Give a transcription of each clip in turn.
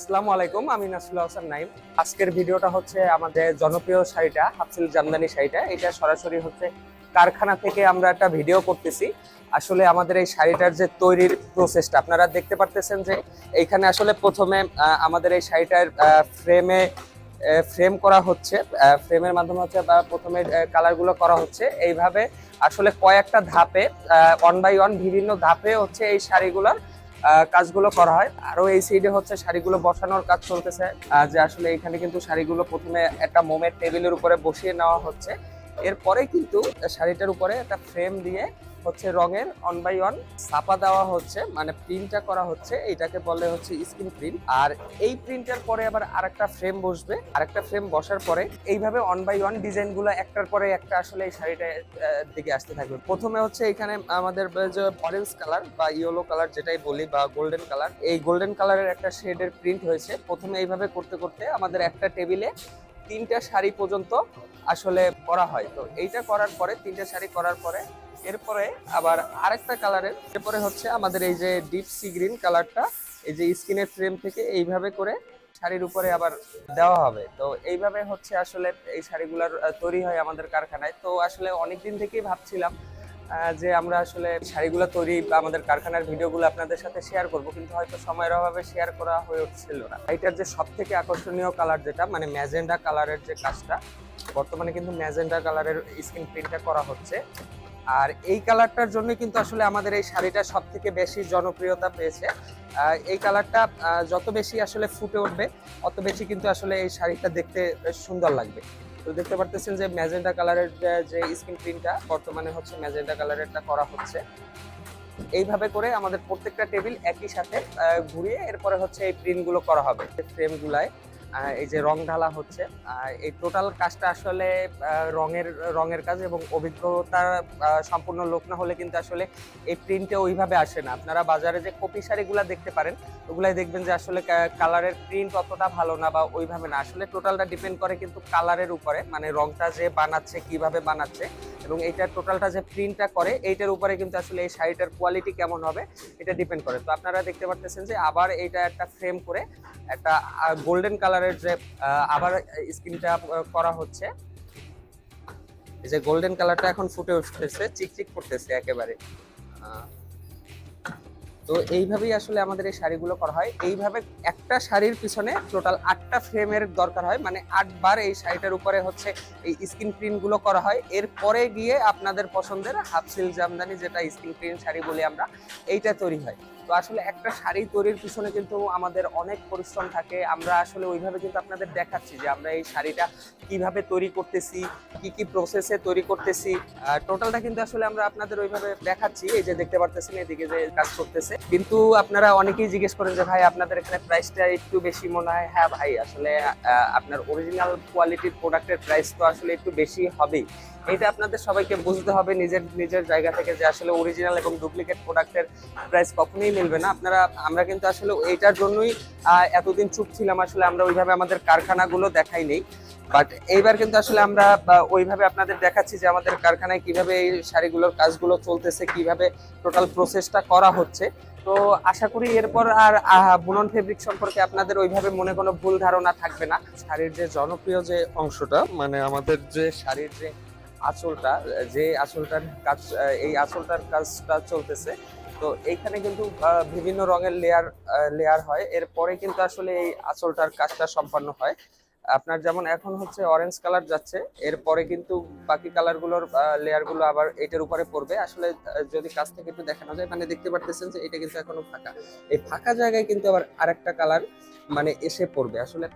আসসালামু আলাইকুম, আমি নাসরুল্লাহ হাসান নাইম। আজকের ভিডিওটা হচ্ছে আমাদের জনপ্রিয় শাড়িটা, হাফসিল জামদানি শাড়িটা। এটা সরাসরি হচ্ছে কারখানা থেকে আমরা একটা ভিডিও করতেছি। আসলে আমাদের এই শাড়িটার যে তৈরির প্রসেসটা আপনারা দেখতে পারতেছেন যে এইখানে আসলে প্রথমে আমাদের এই শাড়িটার ফ্রেম করা হচ্ছে। ফ্রেমের মাধ্যমে হচ্ছে বা প্রথমে কালারগুলো করা হচ্ছে এইভাবে। আসলে কয়েকটা ধাপে, ওয়ান বাই ওয়ান বিভিন্ন ধাপে হচ্ছে এই শাড়িগুলোর কাজগুলো করা হয়। আরো এই সাইডে হচ্ছে শাড়িগুলো বসানোর কাজ চলতেছে। যে আসলে এখানে কিন্তু শাড়িগুলো প্রথমে একটা মোমের টেবিলের উপরে বসিয়ে নেওয়া হচ্ছে। এরপরে কিন্তু শাড়িটার উপরে একটা ফ্রেম দিয়ে হচ্ছে রঙের অন বাই ওয়ান ছাপা দেওয়া হচ্ছে, মানে প্রিন্টটা করা হচ্ছে। এইটাকে বলে হচ্ছে স্ক্রিন প্রিন্ট। আর এই প্রিন্টের পরে আবার আরেকটা ফ্রেম বসবে। আরেকটা ফ্রেম বসার পরে এইভাবে অন বাই ওয়ান ডিজাইন গুলো একটার পরে একটা আসলে এই শাড়িটা দিকে আসতে থাকবে। প্রথমে হচ্ছে এখানে আমাদের যে অরেঞ্জ কালার বা ইয়েলো কালার যেটাই বলি বা গোল্ডেন কালার, এই গোল্ডেন কালারের একটা শেডের প্রিন্ট হয়েছে। প্রথমে এইভাবে করতে করতে আমাদের একটা টেবিলে 3টা শাড়ি পর্যন্ত আসলে করা হয়। তো এইটা করার পরে 3টা শাড়ি করার পরে এরপরে আবার আরেকটা কালারের, এরপরে হচ্ছে আমাদের এই যে ডিপ সি গ্রিন কালারটা এই যে স্কিনের ফ্রেম থেকে এইভাবে করে শাড়ির উপরে আবার দেওয়া হবে। তো এইভাবে হচ্ছে আসলে এই শাড়িগুলোর তৈরি হয় আমাদের কারখানায়। তো আসলে অনেকদিন থেকেই ভাবছিলাম যে আমরা আসলে শাড়িগুলো তৈরি বা আমাদের কারখানার ভিডিওগুলো আপনাদের সাথে শেয়ার করব, কিন্তু হয়তো সময়ের অভাবে শেয়ার করা হয়ে উঠছিল না। এটার যে সব থেকে আকর্ষণীয় কালার যেটা মানে ম্যাজেন্ডা কালারের যে কাজটা, বর্তমানে কিন্তু ম্যাজেন্ডা কালারের স্ক্রিন প্রিন্টটা করা হচ্ছে। আর এই কালারটার জন্য কিন্তু আসলে আমাদের এই শাড়িটা সব থেকে বেশি জনপ্রিয়তা পেয়েছে। এই কালারটা যত বেশি আসলে ফুটে উঠবে অত বেশি কিন্তু আসলে এই শাড়িটা দেখতে বেশ সুন্দর লাগবে। তো দেখতে পারতেছেন যে ম্যাজেন্ডা কালারের যে স্ক্রিন প্রিন্টটা বর্তমানে হচ্ছে ম্যাজেন্ডা কালারেরটা করা হচ্ছে। এইভাবে করে আমাদের প্রত্যেকটা টেবিল একই সাথে ঘুরিয়ে এরপরে হচ্ছে এই প্রিন্টগুলো করা হবে ফ্রেম গুলায়। এই যে রং ঢালা হচ্ছে, এই টোটাল কাজটা আসলে রঙের রঙের কাজ এবং অভিজ্ঞতা সম্পূর্ণ লোক না হলে কিন্তু আসলে এই প্রিন্টে ওইভাবে আসে না। আপনারা বাজারে যে কপি শাড়িগুলো দেখতে পারেন ওগুলাই দেখবেন যে আসলে কালারের প্রিন্ট অতটা ভালো না বা ওইভাবে না। আসলে টোটালটা ডিপেন্ড করে কিন্তু কালারের উপরে, মানে রংটা যে বানাচ্ছে কিভাবে বানাচ্ছে এবং এইটার টোটালটা যে প্রিন্টটা করে এইটার উপরে কিন্তু আসলে এই শাড়িটার কোয়ালিটি কেমন হবে এটা ডিপেন্ড করে। তো আপনারা দেখতে পারতেছেন যে আবার এইটা একটা ফ্রেম করে একটা গোল্ডেন কালারের যে আবার স্ক্রিনটা করা হচ্ছে। এই যে গোল্ডেন কালারটা এখন ফুটে উঠতেছে, চিকচিক করতেছে একেবারে। তো এইভাবেই আসলে আমাদের এই শাড়িগুলো করা হয়। এইভাবে একটা শাড়ির পিছনে টোটাল 8টা ফ্রেমের দরকার হয়, মানে 8 বার এই শাড়িটার উপরে হচ্ছে এই স্ক্রিন প্রিন্ট গুলো করা হয়। এরপরে গিয়ে আপনাদের পছন্দের হাফসিল জামদানি যেটা স্ক্রিন প্রিন্ট শাড়ি বলি আমরা, এইটা তৈরি হয়। তো আসলে একটা শাড়ি তৈরির পিছনে কিন্তু আমাদের অনেক পরিশ্রম থাকে। আমরা আসলে ওইভাবে কিন্তু আপনাদের দেখাচ্ছি যে আমরা এই শাড়িটা কিভাবে তৈরি করতেছি, কি কি প্রসেসে তৈরি করতেছি। টোটালটা কিন্তু আসলে আমরা আপনাদের ওইভাবে দেখাচ্ছি। এই যে দেখতে পারতেছেন এদিকে যে কাজ করতেছে। কিন্তু আপনারা অনেকেই জিজ্ঞেস করেন যে ভাই আপনাদের এখানে প্রাইসটা একটু বেশি মনে হয়। হ্যাঁ ভাই, আসলে আপনার অরিজিনাল কোয়ালিটির প্রোডাক্টের প্রাইস তো আসলে একটু বেশি হবেই। এটা আপনাদের সবাইকে বুঝতে হবে নিজের নিজের জায়গা থেকে যে আসলে অরিজিনাল এবং ডুপ্লিকেট প্রোডাক্টের প্রাইস কখনোই মিলবে না। আমরা কিন্তু আসলে এইটার জন্যই এতদিন চুপ ছিলাম। আসলে আমরা ওইভাবে আমাদের কারখানাগুলো দেখাই নেই, বাট এইবার কিন্তু আসলে আমরা ওইভাবে আপনাদের দেখাচ্ছি যে আমাদের কারখানায় কিভাবে এই শাড়িগুলোর কাজগুলো চলতেছে, কিভাবে টোটাল প্রসেসটা করা হচ্ছে। তো আশা করি এরপর আর বুনন ফেব্রিক সম্পর্কে আপনাদের ওইভাবে মনে কোনো ভুল ধারণা থাকবে না। শাড়ির যে জনপ্রিয় যে অংশটা, মানে আমাদের যে শাড়ির যে আঁচলটা, যে আঁচলটার কাজ, এই আঁচলটার কাজটা চলতেছে। তো এইখানে কিন্তু বিভিন্ন রঙের লেয়ার লেয়ার হয়। এরপরে কিন্তু আসলে এই আঁচলটার কাজটা সম্পন্ন হয়। আপনার যেমন এখন হচ্ছে অরেঞ্জ কালার যাচ্ছে, এরপরে কিন্তু বাকি কালারগুলোর লেয়ারগুলো আবার এটার উপরে পড়বে। আসলে যদি কাছ থেকে একটু দেখানো যায়, মানে দেখতে পারতেছেন যে এটা কিন্তু এখনো ফাঁকা। এই ফাঁকা জায়গায় কিন্তু আবার আরেকটা কালার মানে এসে পড়বে। আসলে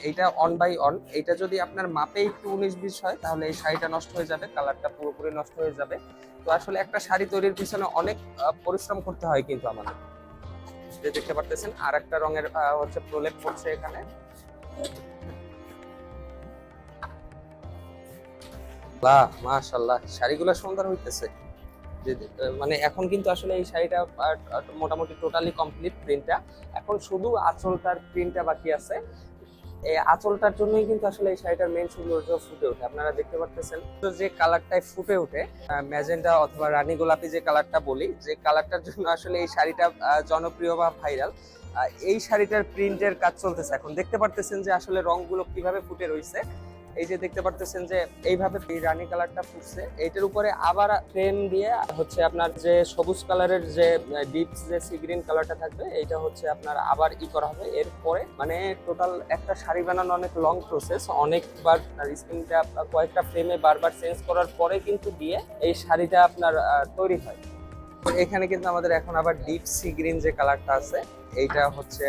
এইটা অন বাই অন, এটা যদি আপনার মাপে একটু 19-20 হয় তাহলে এই শাড়িটা নষ্ট হয়ে যাবে, কালারটা পুরোপুরি নষ্ট হয়ে যাবে। তো আসলে একটা শাড়ি তৈরির পিছনে অনেক পরিশ্রম করতে হয় কিন্তু আমাদের। যে দেখতে পারতেছেন আর একটা রঙের হচ্ছে প্রলেপ পড়ছে এখানে। বাহ, মাশাআল্লাহ, শাড়িগুলো সুন্দর হইতেছে। মানে এখন কিন্তু আসলে এই শাড়িটা মোটামুটি টোটালি কমপ্লিট প্রিন্টটা। এখন শুধু আঁচলটার প্রিন্টটা বাকি আছে। এই আঁচলটার জন্যই কিন্তু আসলে এই শাড়িটার মেইন সৌন্দর্য ফুটে ওঠে। আপনারা দেখতে পারতেছেন তো যে কালারটাই ফুটে ওঠে, ম্যাজেন্টা অথবা রানী গোলাপি যে কালারটা বলি, যে কালারটার জন্য আসলে এই শাড়িটা জনপ্রিয় বা ভাইরাল। এই শাড়িটার প্রিন্টের কাজ চলতেছে এখন। দেখতে পারতেছেন যে আসলে রংগুলো কিভাবে ফুটে রয়েছে। এই যে দেখতে পারতেছেন যে এইভাবে এই রানী কালারটা ফুটছে, এইটার উপরে আবার ফ্রেম দিয়ে হচ্ছে আপনার যে সবুজ কালারের যে ডিপ যে সি গ্রিন কালারটা থাকবে, এইটা হচ্ছে আপনার আবার করা হবে। এরপরে মানে টোটাল একটা শাড়ি বানানো অনেক লং প্রসেস, অনেকবার স্ক্রিনটা কয়েকটা ফ্রেমে বারবার চেঞ্জ করার পরে কিন্তু দিয়ে এই শাড়িটা আপনার তৈরি হয়। এখানে কিন্তু আমাদের এখন আবার ডিপ সি গ্রিন যে কালারটা আছে এইটা হচ্ছে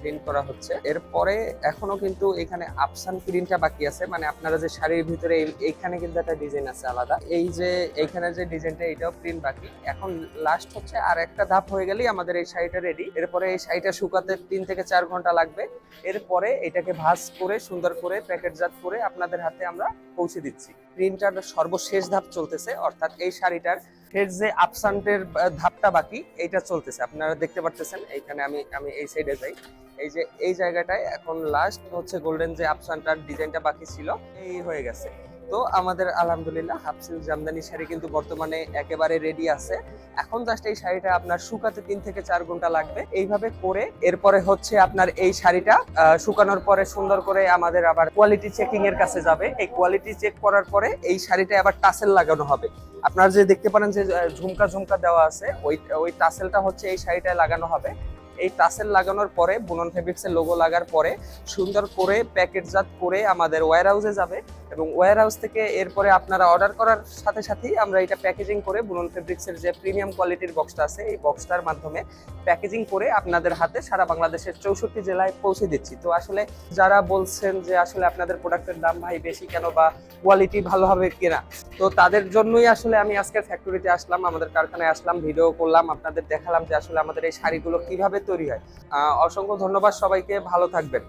প্রিন্ট করা হচ্ছে। এরপরে এখনো কিন্তু এখানে আফসান প্রিন্টটা বাকি আছে, মানে আপনারা যে শাড়ির ভিতরে এইখানে কিন্তু একটা ডিজাইন আছে আলাদা, এই যে এইখানে যে ডিজাইনটা এটাও প্রিন্ট বাকি। এখন লাস্ট হচ্ছে আর একটা ধাপ হয়ে গেলেই আমাদের এই শাড়িটা রেডি। এরপরে এই শাড়িটা শুকাতে 3 থেকে 4 ঘন্টা লাগবে। এরপরে এটাকে ভাঁজ করে সুন্দর করে প্যাকেটজাত করে আপনাদের হাতে আমরা পৌঁছে দিচ্ছি। প্রিন্টার সর্বশেষ ধাপ চলতেছে, অর্থাৎ এই শাড়িটার এর যে আপসান্টের ধাপটা বাকি এইটা চলতেছে। আপনারা দেখতে পারতেছেন এইখানে আমি আমি এই সাইডে যাই, এই যে এই জায়গাটায় এখন লাস্ট হচ্ছে গোল্ডেন যে আপসানটার ডিজাইনটা বাকি ছিল এই হয়ে গেছে। তো আমাদের আলহামদুলিল্লাহ হাফ সিল্ক জামদানি শাড়ি কিন্তু বর্তমানে একেবারে রেডি আছে। এখন জাস্ট এই শাড়িটা আপনার শুকাতে 3 থেকে 4 ঘন্টা লাগবে। এইভাবে করে এরপরে হচ্ছে আপনার এই শাড়িটা শুকানোর পরে সুন্দর করে আমাদের আবার কোয়ালিটি চেকিং এর কাছে যাবে। এই কোয়ালিটি চেক করার পরে এই শাড়িটা আবার টাসেল লাগানো হবে। আপনারা যে দেখতে পারেন যে ঝুমকা ঝুমকা দেওয়া আছে, ওই টাসেলটা হচ্ছে এই শাড়িটায় লাগানো হবে। এই টাসেল লাগানোর পরে বুনন ফেব্রিক্স এর লোগো লাগার পরে সুন্দর করে প্যাকেটজাত করে আমাদের ওয়্যার হাউসে যাবে, এবং ওয়্যার হাউস থেকে এরপরে আপনারা অর্ডার করার সাথে সাথেই আমরা এটা প্যাকেজিং করে বুনন ফেব্রিক্স এর যে প্রিমিয়াম কোয়ালিটির বক্সটা আছে এই বক্সটার মাধ্যমে প্যাকেজিং করে আপনাদের হাতে সারা বাংলাদেশের 64 জেলায় পৌঁছে দিচ্ছি। তো আসলে যারা বলছেন যে আসলে আপনাদের প্রোডাক্টের দাম ভাই বেশি কেন বা কোয়ালিটি ভালো হবে কিনা, তো তাদের জন্যই আসলে আমি আজকে ফ্যাক্টরিতে আসলাম, আমাদের কারখানায় আসলাম, ভিডিও করলাম, আপনাদের দেখালাম যে আসলে আমাদের এই শাড়িগুলো কিভাবে তৈরি হয়। অসংখ্য ধন্যবাদ সবাইকে, ভালো থাকবেন।